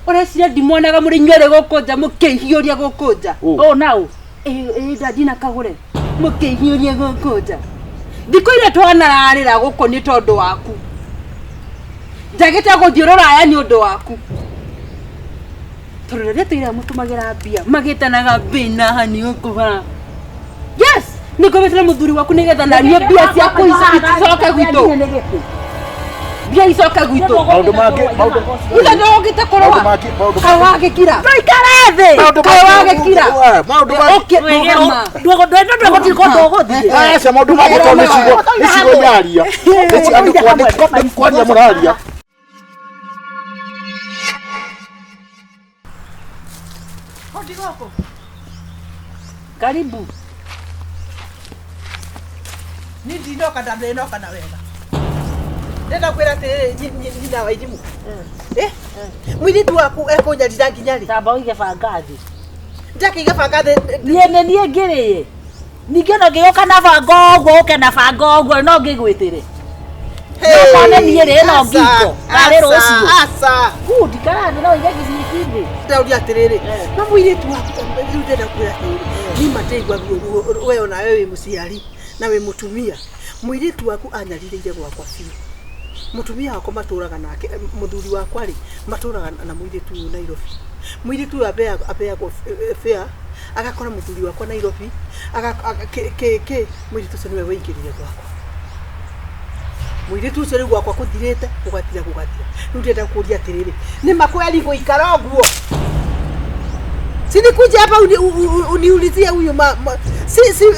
Ureciria ndimonaga muri nywere gukunja mukihiuria gukunja. Oh now. Ndadina kagure. Mukihiuria gukunja. Thiko ile twanararira guko ni tondu waku. Njagite guthiurura aya ni undu waku. Torore tuira mutumagira mbia. Magitanaga bina hani ukuba. Yes, niko betera muthuri waku nigetha na rio mbia cia kuicoka gwitu. Bia icoka gwitu. Maundu make, maundu. Ila ndo ngite korwa. Kawage kira. Ndoikare thi. Kawage kira. Maundu make. Ndogo tiko ndogo thi. Asa maundu make to nicigo nyaria. Eci andu kwani muraria. Hodi goko. Karibu. Ni ndinoka ndanoka na wega. Ndenda kwira ati nyina wairimu. Mwiritu waku ekunyarira nginyari. Tamba uige bangathi. Njakiga bangathi. Nie ngiriye. Ningeno ngioka na bango ogwo uke na bango ogwo no ngigwitire. Kone nie ri no ngiko. Kare rucio. Asa. Good karani no ige gicikindi. Ndauri atiriri. Na mwiritu waku ndenda kwira ati ni mateigwa wewe na wewe muciari na we mutumia. Mwiritu waku anyarire gwakwa biu. Mutumia wako maturaga nake muthuri wakwa ri maturaga na mwiritu Nairobi. Mwiritu abea kwa fair agakora muthuri wakwa Nairobi mwiritu cyo niwe weingirire gwakwa. Mwiritu cyo ri gwakwa kuthirite ugatira. Ndenda kuria atiriri ni makweli goikara ogwo. Sini kuja hapa uniulizie huyu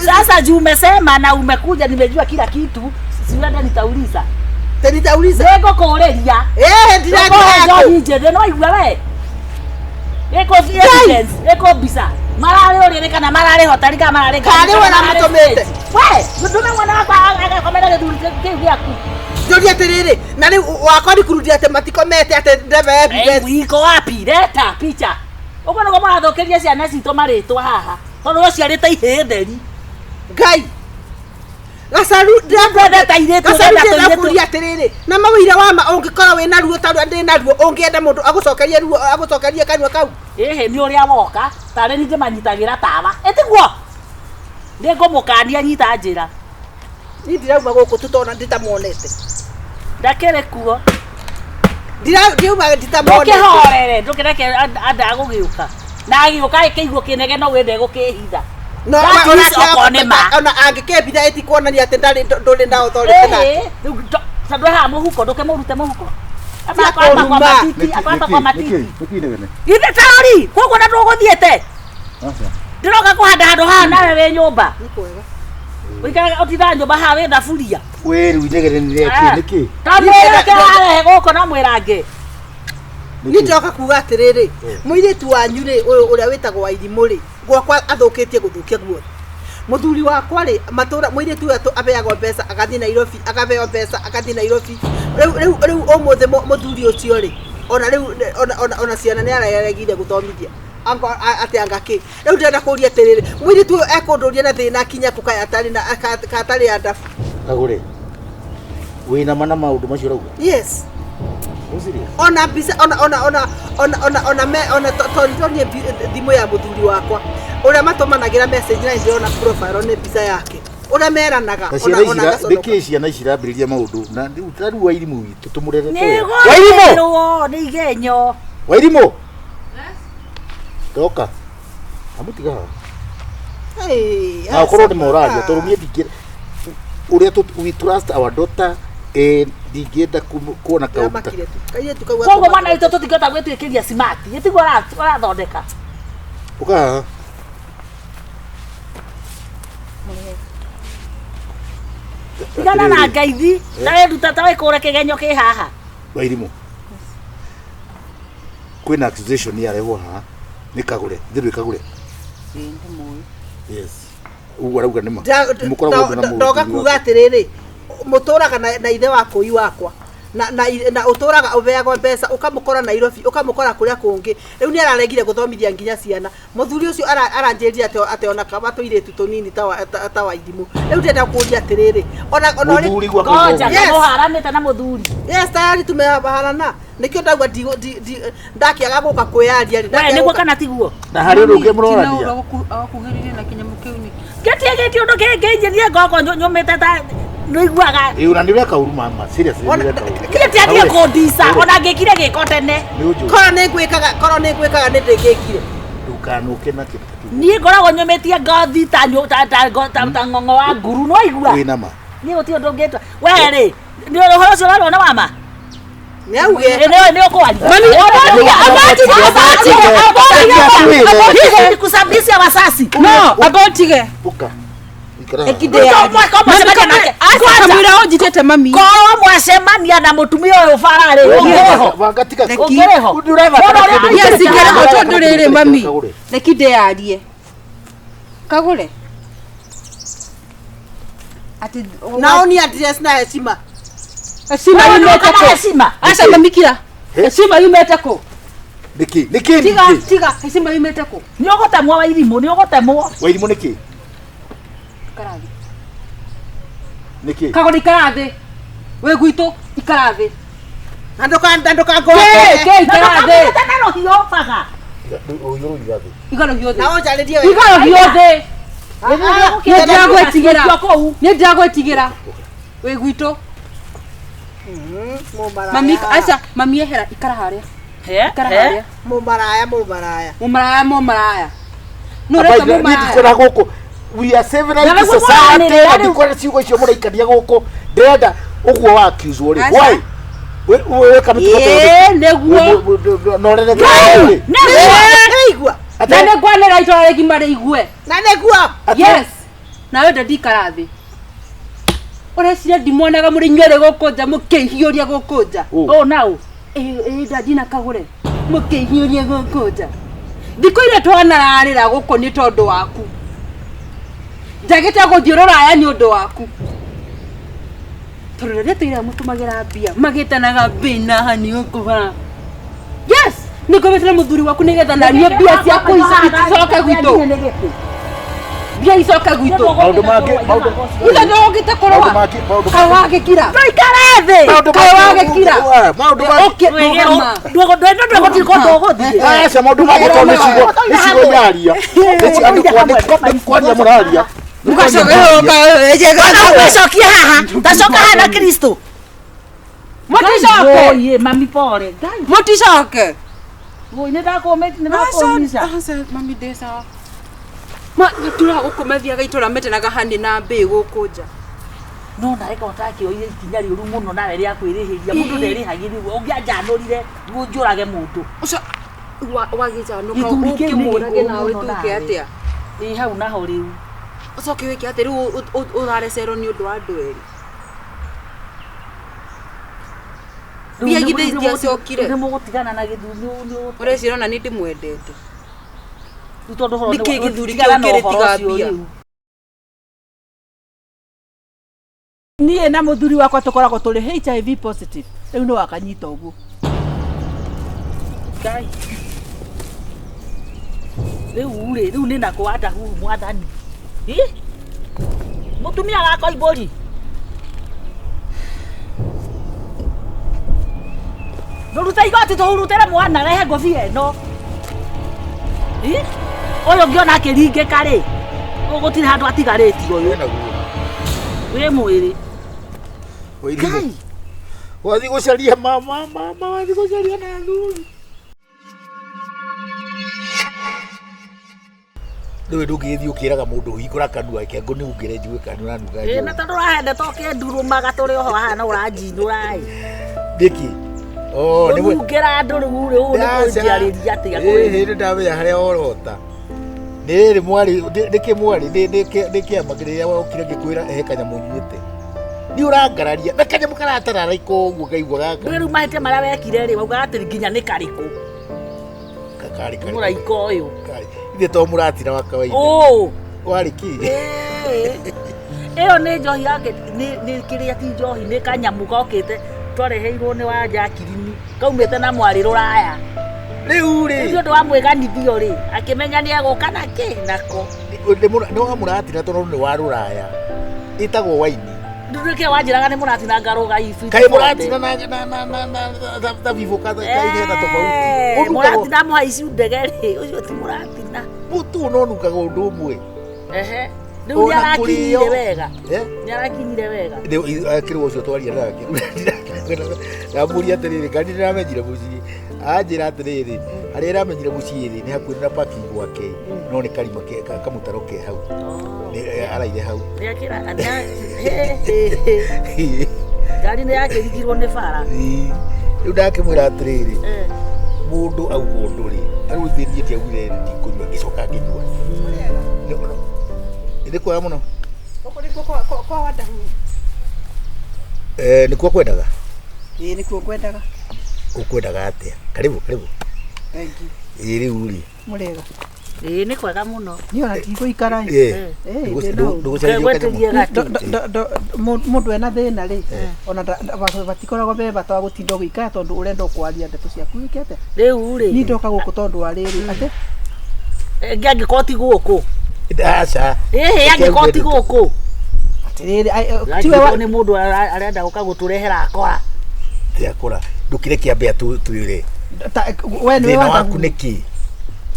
sasa juu umesema na umekuja nimejua kila kitu. Siwenda nitauliza. Nitauliza. Nego koreria. Ndiraga yako. Nje no igwa we. Eko evidence, eko bisa. Marare orire kana marare hotari kana marare. Kale wana matomete. We, mutume mwana wako agakomera githuri kiu giaku. Ndoria atiriri, na ni wako ni kurudia ate matikomete ate ndebe evidence. Wiko wapi? Leta picha. Uko no goma thokeria ciana cito maritwa haha. Tono ciarite ihetheri. Ngai. Gacaru ndenda tairete ndenda kuria atiriri. Na mawira wa ungikora we na ruo taru ndi na ruo ungienda mundu agucokerie ruo agucokerie kanwa kau. Ni uria woka, tare ni ndimanyitagira tawa. Etiguo. Ndi ngomukania nyita njira. Ni ndirauma guku tutona nditamonete. Ndakere kuo. Ndiuma nditamonete. Ukihorere ndukireke anda gugiuka. Na agiuka ikiguo kinege no wende gukihitha. No ona angikebitha eti kuonania ati nduri na authority na. Sandu ha muhuko nduke murute muhuko. Akwa kwa matiti. Ite tari, kogo na nduguthiete. Ndiroka kuhanda handu haha nawe we nyumba. Nikwega. Uikara utitha nyumba haha we ndafuria. Weru inegerenire niki. Tandu yake hahe goko na mwirange. Nitoka kuga atiriri, mwiritu wanyu ri uria witagwo wairimu ri gwakwa athukitie guthukia guothe. Muthuri wakwa ri matura mwiritu atu abeagwo mbeca agathi Nairobi agabeo mbeca agathi Nairobi. Riu omothe muthuri ucio ri ona ciana ni araregire guthomithia ango ati angaki. Riu ndenda kuria atiriri, mwiritu ekunduria na thina kinya kukaya atari na atari andafu. Kagure. Wina mana maundu macio rauga? Yes. Usiria. Ona bisa ona tonitonie thimu ya muthuri wakwa. Uria matomanagira message na ndiona profile ne bisa yake. Uria meranaga ona ndikishia na icirambiriria maundu na ndiutaru wairimu witu tumurere toya. Wairimu ni igenyo. Wairimu. Yes. Toka. Amutiga. Hey. Na ukoro ni moralia torumie dikira. Uria we trust our daughter digenda kuona kauta. Kogo mwana ito tutigota gwetwikiria smart. Yetigwo arathondeka. Uka. Tigana na ngaithi. Na nduta tawe kure kigenyo ki haha. Wairimu. Kwina accusation ya reho haha. Ni Kagure. Ndiru Kagure. Yes. Ugu arauga nima. Ndoga kuga atiriri. Muturaga na ithe wakoi wakwa na uturaga ubeagwo mbeca ukamukora Nairobi ukamukora kuria kungi riu ni araregire guthomithia nginya ciana muthuri ucio aranjiria ate ona kaba tuiretu tunini ta wairimu riu ndenda kuria atiriri ona ngoja muharanite na muthuri yes tayari tumeharana nikio ndagwa ndakiaga guka kwiaria ri niguo kana tiguo na hari rungi muroradia akuhiririe na kinyamu kiu ni getie undu kingijirie ngoko nyumite ta nuiguaga una ni weka uru mama seriously ni weka uru kiti atie kondisa ona ngikire giko tene koro ni gwikaga ni ndingikire ndukanuke na kitu ni ngoragwo nyumitie ngothi ta ngongo wa nguru no igua wina ma ni utio ndungitwa weri ni uhoro ucio warona mama ni auge ni ukwari abati kusabisia wasasi no agotige buka ekide ya kamira ojitete mami ko mwacemania na mutumia uyu farare ungereho wangatika ungereho driver yes igereho tondu riri mami ekide yarie kagure ati nao ni address na heshima heshima yumete ko heshima acha mamikira heshima yumete ko niki tiga heshima yumete ko ni ogotemwo wairimu ni ogotemwo wairimu niki karathi niki kagore karathi we gwito ikarathi andoka ke ikarathi tano hiyo faga uyuru igathi igaro hiothe nao njaririe igaro hiothe ni ndagwetigira we gwito mami acha mami ehera ikara haria ikara haria mumaraya no reka mumaraya kora goko we are civilized society ndikora ciugo icio muraikaria goko ndenda uguo wa kiuzo ri why we kamituko neguo no rene igua nane kwanera itore gimare igue nane gua yes nawe ndikara thi ureciria ndimonaga muri nywere goko nja mukihiuria goko nja nau ndadina kagure mukihiuria goko nja thiko ile twanararira goko ni tondu waku ndagite guthiurura aya ni undu waku torore tuira mutumagira mbia magitanaga bina hani ukuba yes niko betera muthuri waku nigetha narie mbia cia kuicoka gwito mbia icoka gwito maundu ila ndogite korwa kawage kira ndoikarathe kawage kira maundu okay ndwego tiko togothi asa maundu magiko nicigo yaria eci andu kwaria muraria ugacokia haha ndacoka haha na Kristo moticoke mami pore moticoke ni ndakumisha asa mami desa ma tura gukomethia gaitura metenaga hani na mbi gukunja no na reka utaki oire ikinya riuru muno nawe ria kwirihiria mundu nderihagiri ungianjanurire njurage mundu uca wagijanuka ukimurage nawe tuke atia ni hau naho riu ucoke wiki ati riu urarecero ni undu wa andu eri bia githe ciacokire ni mugutigana na githuni ureciro na ni ndimwendete tondu horo niki githuri kiokire tiga bia nie na muthuri wakwa tukoragwo turi HIV positive riu no wakanyita uguo kai riu ni nakwanda hu mwathani mutumia gako ibori nduruta igoti tuhurutire mwana rehe ngobia ino uyu ngiona akiringika ri gutire handu atigariti uyu wi mwiri kai wathi gucaria mama wathi gucaria na nuru riu ndungithi ukiraga mundu hingura kanua kengo ni ungire njue kanua nuga na tondu rahende toke ndurumaga turi oho hana uranjinura ndiki ni mungira andu riu riu ni kunjiariria atiga kuri ni ndamenya haria orota niri mwari ndiki mwari ndiki amagirira ukire ngikwira ehe kanyamu nyuite ni urangararia na kanyamu karatarara ikoguo ngaigua gaka riu mahite maria wekire ri wauga ati nginya ni kariku kakari muraiko uyu ithe to muratira wa kawaida wariki iyo ni njohi yake ni kiria ti njohi ni kanyamu gokite twareheirwo ni wa Jacqueline kaumite na mwari ruraya riu ri ndio ndo amwiganithio ri akimenya ni agoka nake nako no amuratina tondu ni wa ruraya itagwo waini nduke wanjiraga ni muratina ngaruga ifi kai muratina na vivo kada kai na tofauti muratina muhaici ndege ri ucio ti muratina mutu no nukaga undu umwe riu ni arakinyire wega ni arakinyire wega akirwo ucio twaria nake ngamuria atiriri kandi ndiramenyire mucii anjira atiriri aria iramenyire mucii ri ni hakuhi na parking gwake no ni karima kamutaro ke hau araire hau gari ni yakirigirwo ni bara riu ndakimwira atiriri mundu auga undu ri riu thinie ndiaugire ndikunywa ngicoka nginyua ni kwega muno kwa wadahu nikuo kwendaga nikuo kwendaga ukwendaga atia karibu thank you riu ri murega ni kwega muno ni ona ti guikara mundu ena thina ri ona batikoragwo be batawa gutinda guikara tondu urenda kwaria ndeto ciaku ikete riu ri ni ndoka guku tondu wa riri ate ngangikoti guku aca angikoti guku atiriri tiwe ni mundu arenda guka guturehera akora tiakora ndukire kiambia tuire we ni waku niki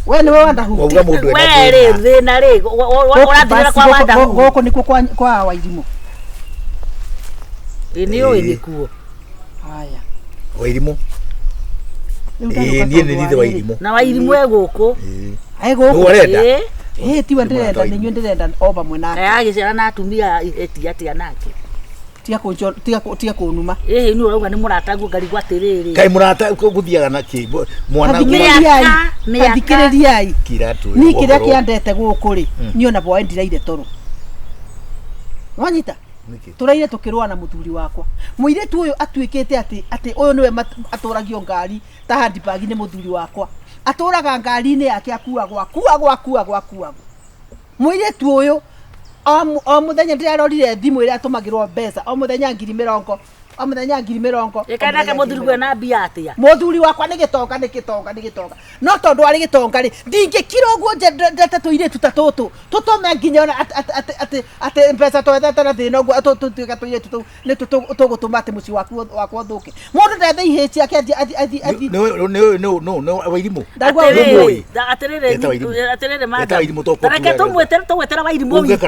we ni wanda hu wauga mundu ena we ri thina ri urathira kwa wanda hu goko niko kwa wairimu ni oi nikuo haya wairimu nie ni rithe wairimu na wairimu eguku goko urenda tiwe ndirenda ni nywe ndirenda oba mwana agicera na atumia etiatia nake tia kunuma ni urauga ni murataguo ngarigwa atiriri kai murata guthiaga na ki mwana athikiririai kiratu ni kiria kiandete guku ri ni ona bwa ndiraire toro wanyita turaire tukirwa na muthuri wakwa muiretu uyu atuikite ati uyu niwe aturagio ngari ta handbag ni muthuri wakwa aturaga ngari-ini yake akuagwa muiretu uyu o muthenya ndirarorire thimu iria atumagirwo mbeca o muthenya 20,000 ikanake muthuri gwe na mbia atia muthuri wakwa ni gitonga no tondu ari gitonga ri ndingikira uguo ndete tuiretu ta tutu tutume nginya ona ati mbeca twethete na thina uguo tutuika tuiretu ni tugutuma ati muci wakwa thuke mundu ndethe ihici ake no wairimu atiriri mata reke tumwetera wairimu witu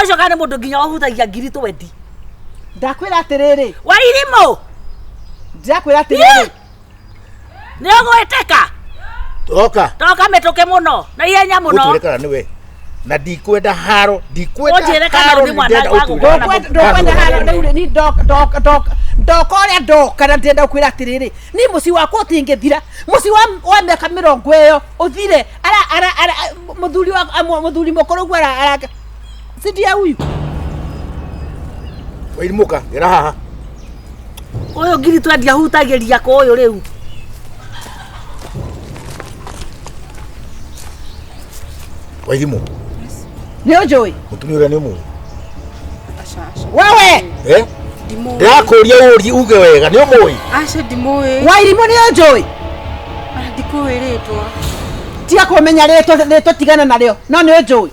ucio kana mundu nginya ohuthagia ngiri twendi ndakwira atiriri wairimu ndakwira atiriri ni ogweteka toka metuke muno na ihenya muno uturekana niwe na ndikwenda haro ni mwana wangu ndokwenda haro ni ndokoria ndokana ndienda kwira atiriri ni muci wakwa utingithira muci wa miaka 20 iyo uthire ara muthuri mukuru gwara araka sidia uyu wairimuka gira haha uyu ngiri twendia hutagiria ko uyu riu wairimu ni ujui mutumia uria ni mu wewe ndakuria uri uge wega ni umui ndimui wairimu ni ujui ndikuwiritwa tia kumenya rito tigana nario no ni ujui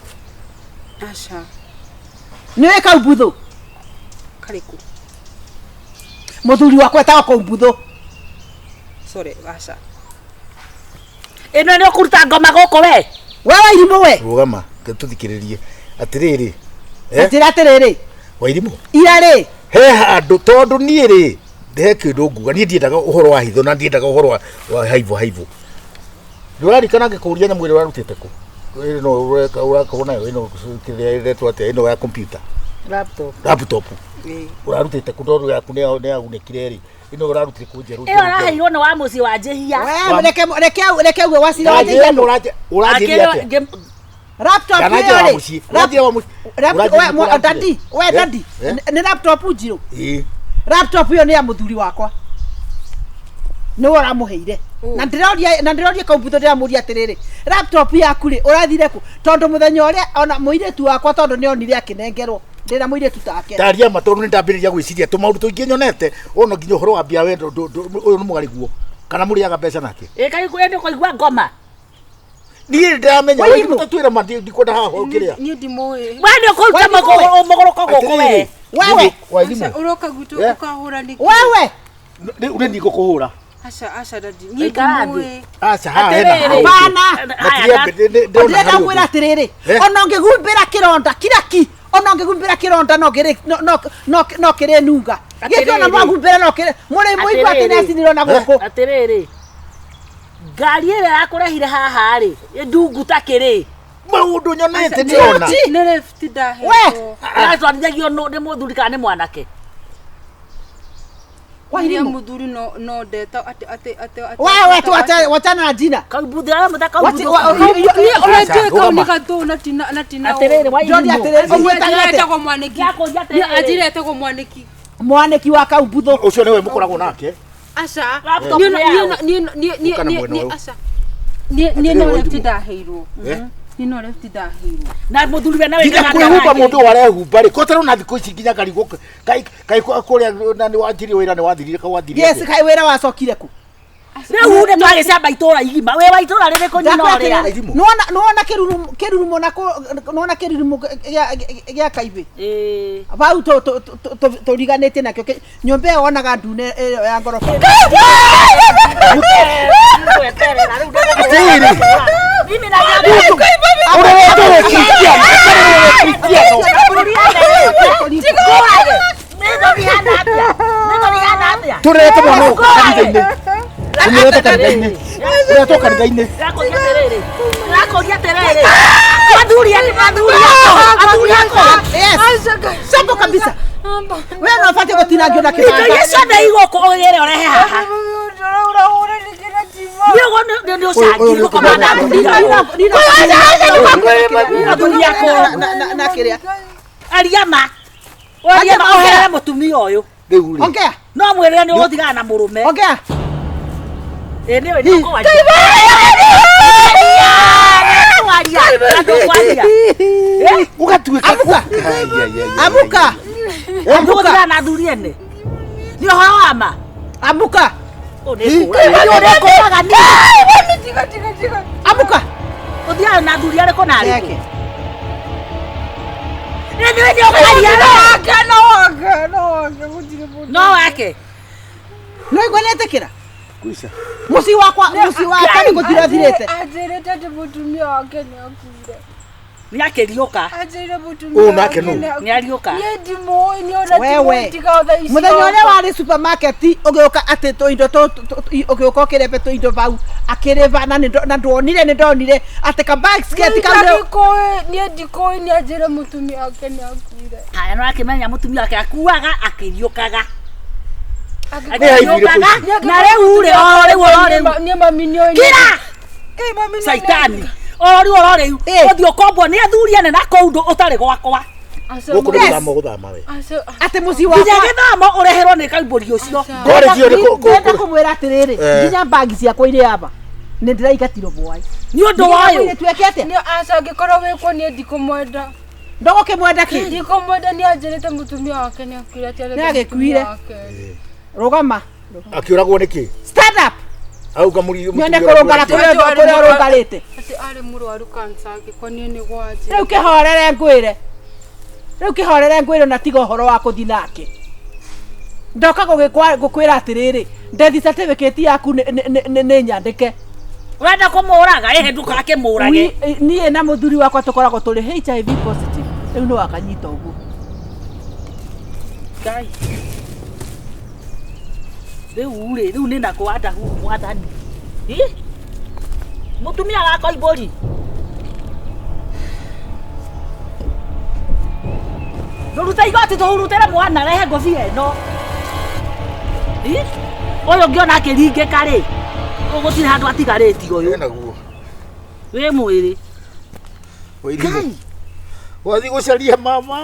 ni weka ubuthu kariku muthuri wakwa etaga kwa ubuthu ino ni ukuruta ngoma guku we wairimu we rugama tuthikiririe atiriri atiriri wairimu ira ri he handu tondu nie ri ndehe kindu nguga nie ndiendaga uhoro wa hitho na ndiendaga uhoro wa haivu ndurarikana ngikuria na mwiri warutite ku no urakona ino kiria iretwo atia ino ya computer laptop urarutite ku tondu yaku ni agunekire ri ino urarutire ku njeru iyo araheirwo ni wa muci wa njehia reke uwe wasira wa njehia urajiria atia laptop dadi ni laptop njiro laptop iyo ni ya muthuri wakwa ni waramuheire na ndiroria komputa ndiramuria atiriri laptop yaku ri urathire ku tondu muthenya uria ona muiretu wakwa tondu ni onire akinengerwo ndira muire tutake taria matondu ni ndambiriria gwiciria tumaundu tuingi nyonete ono nginya horo wa bia wendo uyu ni mugariguo kana muriaga mbeca nake kai kwende kuigua ngoma ni ndamenya wewe tutwira mandi ndikwenda haha ukiria ni ndimoe wende kuruta mogoroko goko we wewe wairimu uroka gutu ukahura niki wewe uri ndiko kuhura asha dadi ni ndimoe acha ha hena bana ndenda kwira atiriri ona ngigumbira kironda kiraki ona ngigumbira kironda no kire nunga gĩkĩ ona mwagumbĩra no kire mũrĩ mũigua atĩ necinirwo na gũkũ atiriri ngari ĩrĩa yakũrehire haha rĩ ndungu ta kĩrĩ maundu nyonete niona nĩ left ndahetwo atwarithagio nĩ mũthuri kana nĩ mwanake wairimu muthuri no ndeta ate wewe wachana na jina kaubudhira mutaka mwaneki wa kaubutho ucio niwe mukoragwo nake na muthuri we nawe nginya kwĩhumba mũndũ warehumba rĩ kotero na thikũ ici nginya karigo kai kũrĩa na nĩ wanjirie wĩra nĩ wathirire kawathirie yes kai wĩra wacokire ku rĩu nĩ twagĩcamba itũũra igima wĩ wa itũũra rĩrĩkũ nyina ũrĩa nona kĩrurumo nona kĩrurumo gĩa kaibĩ bau tũriganĩtie nakĩo nyũmba ĩyo wonaga ndune ĩyo ya ngoroba turete mwana kanitha-inĩ umurete kanitha-inĩ uretwo kanitha-inĩ rakoria terere madhuri yako sambo kabisa wewe unafuata kutinagio na kibanda yesu na igoko oyere orehe haha ndio shaki kwa maana madhuri yako na kiria ariama ohere mutumia uyu ongea no mwirire ni uthigana na murume ongea ndio ndio kwa ugatuĩka amuka amuka na thuri ene ni horo ama amuka amuka uthia na thuri ariko na ariko no wake no igwenetekera kuisha musi wakwa ni gutirathirite ajirete ati mutumia wake ni akure ni akiriuka ajire mutumia nake no ni ariuka ye ndimoi ni ona tiga otha icio muthenya ũrĩa warĩ supermarket ũgĩũka atĩ tũindo ũgĩũka ũkĩrepe tũindo bau akĩrĩba na ndonire atĩ ka basket ndikoi ni ajire mutumia wake ni akure haya no akimenya mutumia wake akuaga akiriukaga na rĩu rĩ ni maminyo kira saitani rĩu ũthiĩ ũkombwo nĩ athuri ene na kũu ũtarĩ gwakwa gũkũ nĩ gũthama gũthama we atĩ mũciĩ wakwa nginya gĩthamo ũreherwo nĩ kaimbũri ũcio ngwenda kũmwĩra atĩrĩrĩ nginya bagi ciakwa irĩ aba nĩ ndĩraigatirwo bwai nĩ ũndũ wayo twekete ni angĩkorwo wĩkwo nĩ ndikũmwenda ndũgũkĩmwenda kĩ ndikũmwenda nĩ anjĩrĩte mutumia wake nĩ akuire nĩagĩkuire rũgama akĩũragwo nĩkĩ stand up auga muri nyone kũrũngana kũrĩa ũrũngarĩte atĩ arĩ mũrwaru kansa angĩkonio nĩ gwaje rĩu kĩhorere ngwĩre na tiga ũhoro wa kũthi nake ndoka gũkwĩra atĩrĩrĩ death certificate yaku nĩ nyandĩke urenda kũmũraga ehe ndũgakĩmũrage niĩ na mũthuri wakwa tũkoragwo tũrĩ HIV positive rĩu nĩ wakanyita ũguo ngai rĩu nĩ nakũ wadahu mwathani mutumia wako ibori ndũruta igoti tũhurutĩre mwana rehe ngobia ĩno ũyũ ũngĩona akĩringĩka rĩ ũgũtirĩ handũ atigarĩtio ũyũ naguo wĩ mwĩrĩ wairimu wathi gũcaria mama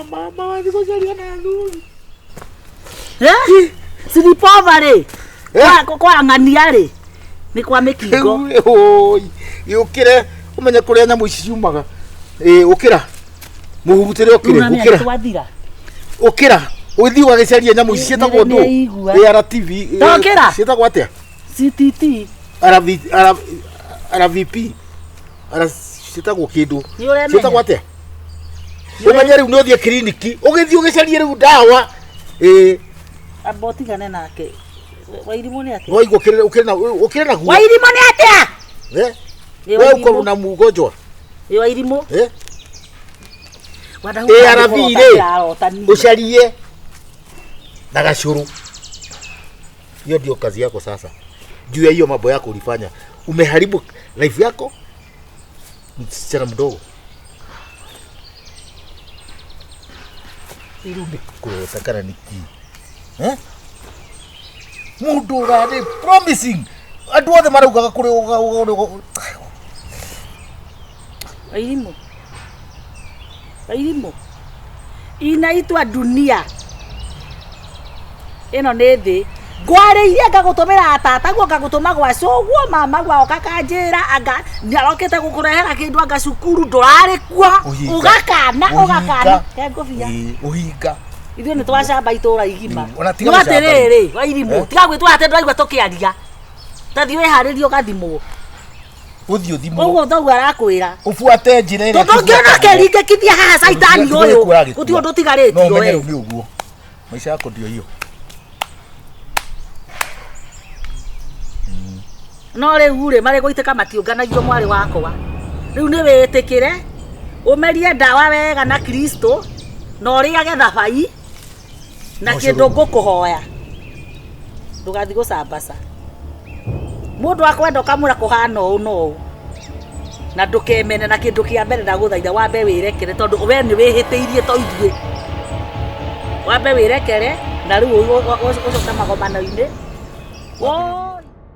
wathi gũcaria na thuri silipova rĩ kwa ng'ania rĩ nĩ kwa mĩkingo gĩũkĩre ũmenye kũrĩa nyamũ ici ciumaga ũkĩra mũhurutĩre ũkĩre ũkĩra ukira uthi ugagicaria nyamu ici cietagwo ndu ARTV cietagwo atia CTT RVP cietagwo kindu cietagwo atia umenya riu ni uthie kliniki ugithi ugicarie riu ndawa abotigane nake wairimu ni atia waigwo ukira na guo wairimu ni atia wewe uko na mgonjwa wairimu ARV ile ucarie na gachuru. Hiyo ndio kazi yako sasa. Juu ya hiyo mambo yako ulifanya, umeharibu life yako. Msichana mdogo irudi kutakana niki mundu rade promising andu othe maraugaga kuri wairimu inaitwa dunia ino nä thä ngwarä ngagutumira atata guo ngagutuma gwa coguo mama gwao kakanjira anga nĩarokete gũkũrehera kĩndũ anga cukuru ndũrarĩ kuo ũgakana ngobia ũhinga ithuĩ nĩ twacamba itũũra igima no atĩrĩrĩ wairimu tiga gwĩtwo atĩ ndũraigua tũkĩaria tathi wĩharĩrie ũgathimwo uthio thimo ũguo thoguo arakwĩra ũbuate njĩra ĩrĩa tũngĩona kĩringĩkithia haha caitani ũyũ gũtirĩ ũndũ ũtigarĩtio we no ũguo maisha yako ndio hiyo. No rĩu rĩ marĩ gũitĩka matiũnganagio mwarĩ wakwa rĩu nĩ wĩtĩkĩre ũmerie ndawa wega na Kristo na ũrĩage thabai na kĩndũ ngũkũhoya ndũgathi gũcambaca mũndũ akwenda ũkamũra kũhana ũũ no ũũ na ndũkemene na kĩndũ kĩa mbere ndagũthaitha wambe wĩrekere tondũ we nĩ wĩhĩtĩirie to ithuĩ wambe wĩrekere na rĩu ũcoke magomano-inĩ